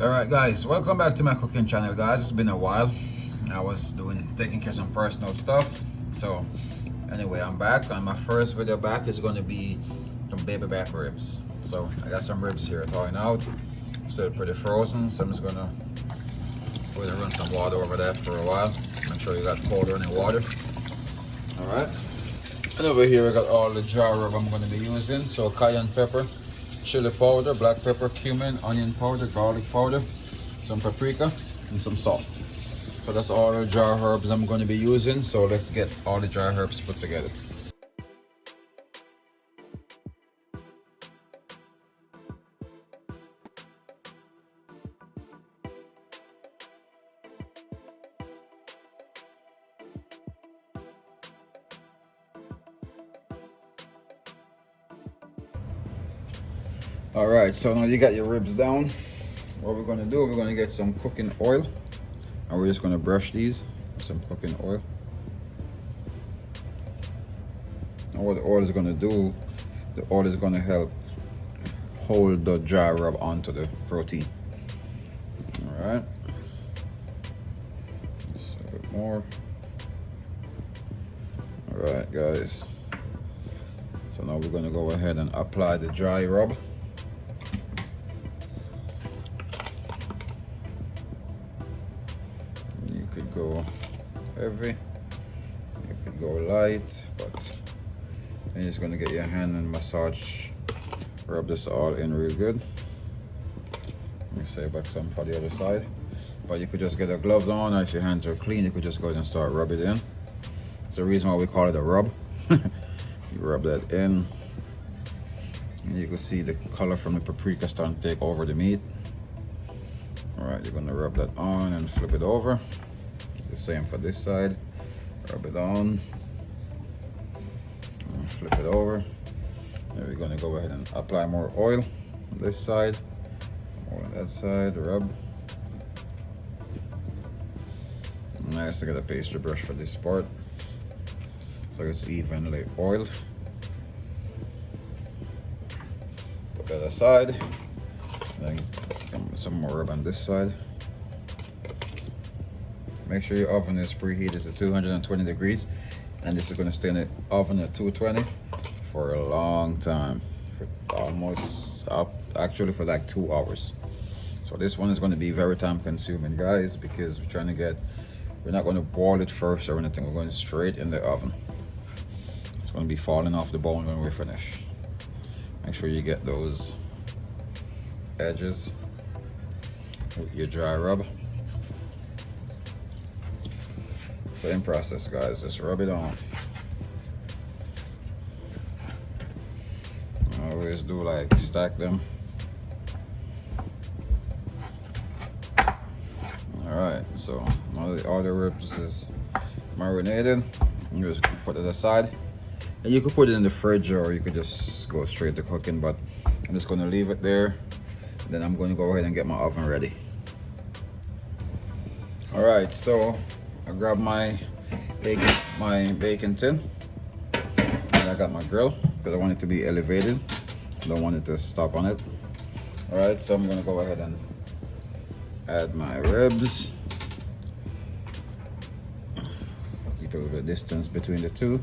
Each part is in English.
Alright guys, welcome back to my cooking channel guys. It's been a while. I was taking care of some personal stuff. So anyway, I'm back, and my first video back is going to be some baby back ribs. So I got some ribs here thawing out, still pretty frozen, so I'm just gonna run some water over that for a while. Make sure you got cold running water. Alright, and over here I got all the jar rub I'm going to be using. So cayenne pepper, chili powder, black pepper, cumin, onion powder, garlic powder, some paprika, and some salt. So that's all the dry herbs I'm going to be using. So let's get all the dry herbs put together. All right, so now you got your ribs down. What we're going to do, we're going to get some cooking oil, and we're just going to brush these with some cooking oil. And what the oil is going to do, the oil is going to help hold the dry rub onto the protein. All right, just a bit more. All right guys, so now we're going to go ahead and apply the dry rub. You could go heavy, you could go light, but you're just going to get your hand and massage, rub this all in real good. Let me say back some for the other side, but you could just get the gloves on, or if your hands are clean you could just go ahead and start rub it in. It's the reason why we call it a rub. You rub that in, and you can see the color from the paprika starting to take over the meat. All right, you're going to rub that on and flip it over. The same for this side. Rub it on and flip it over. Then we're going to go ahead and apply more oil on this side, more on that side. Rub. Nice to get a pastry brush for this part, so it's evenly oiled. Put that aside. Then some more rub on this side. Make sure your oven is preheated to 220 degrees, and this is going to stay in the oven at 220 for a long time, for actually for like 2 hours. So this one is going to be very time consuming guys, because we're not going to boil it first or anything. We're going straight in the oven. It's going to be falling off the bone when we finish. Make sure you get those edges with your dry rub. Same process guys, just rub it on. I always do like stack them. Alright, so now the other ribs is marinated. You just put it aside, and you could put it in the fridge, or you could just go straight to cooking, but I'm just going to leave it there. Then I'm going to go ahead and get my oven ready. All right, so I grabbed my bacon tin, and I got my grill because I want it to be elevated. I don't want it to stop on it. All right, so I'm going to go ahead and add my ribs. Keep a little bit of distance between the two,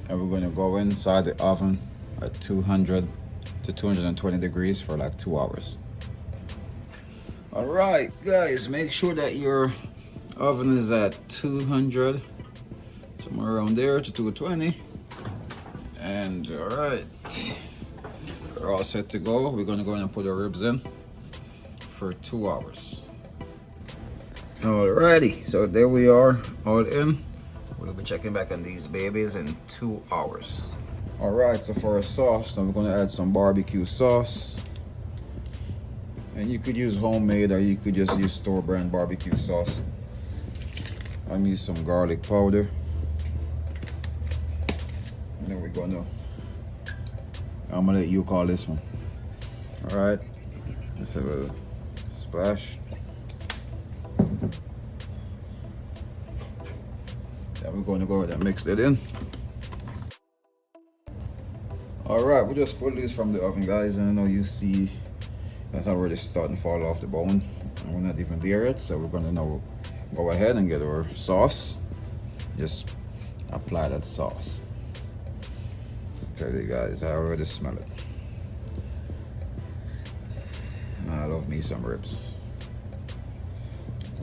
and we're going to go inside the oven at 200 to 220 degrees for like 2 hours. All right guys, make sure that your oven is at 200, somewhere around there, to 220. And all right, we're all set to go. We're going to go in and put our ribs in for 2 hours. Alrighty, so there we are, all in. We'll be checking back on these babies in 2 hours. All right, so for a sauce, now we're going to add some barbecue sauce. And you could use homemade, or you could just use store brand barbecue sauce. I'm using some garlic powder. And then we're gonna, I'm gonna let you call this one. All right, let's have a splash. Then we're going to go ahead and mix it in. All right, we just pulled this from the oven guys, and I know you see That's already starting to fall off the bone, and we're not even there yet. So we're gonna now go ahead and get our sauce. Just apply that sauce. I tell you guys, I already smell it. I love me some ribs.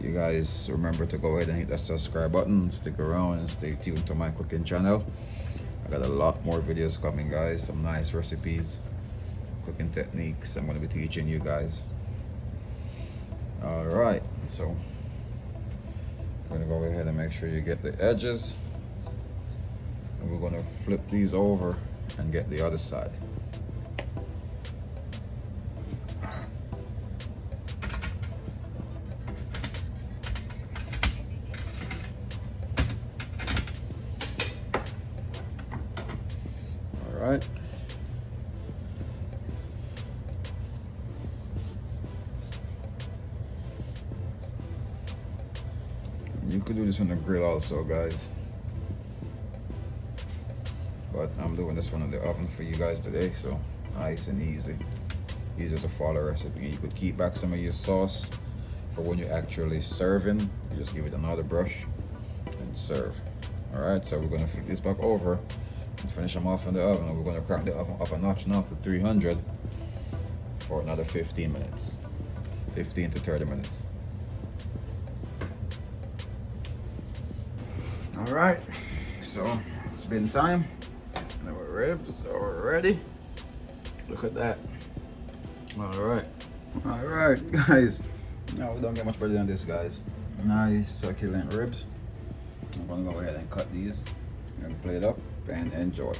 You guys remember to go ahead and hit that subscribe button, stick around and stay tuned to my cooking channel. I got a lot more videos coming, guys, some nice recipes, some cooking techniques I'm going to be teaching you guys. Alright, so I'm going to go ahead and make sure you get the edges, and we're going to flip these over and get the other side. Alright. You could do this on the grill also, guys, but I'm doing this one in the oven for you guys today, so nice and easy to follow recipe. You could keep back some of your sauce for when you're actually serving. You just give it another brush and serve. Alright, so we're going to flip this back over and finish them off in the oven, and we're going to crank the oven up a notch now to 300 for another 15 minutes, 15 to 30 minutes. Alright, so it's been time. Our ribs are ready. Look at that. Alright, guys. Now we don't get much better than this, guys. Nice succulent ribs. I'm gonna go ahead and cut these and plate up and enjoy.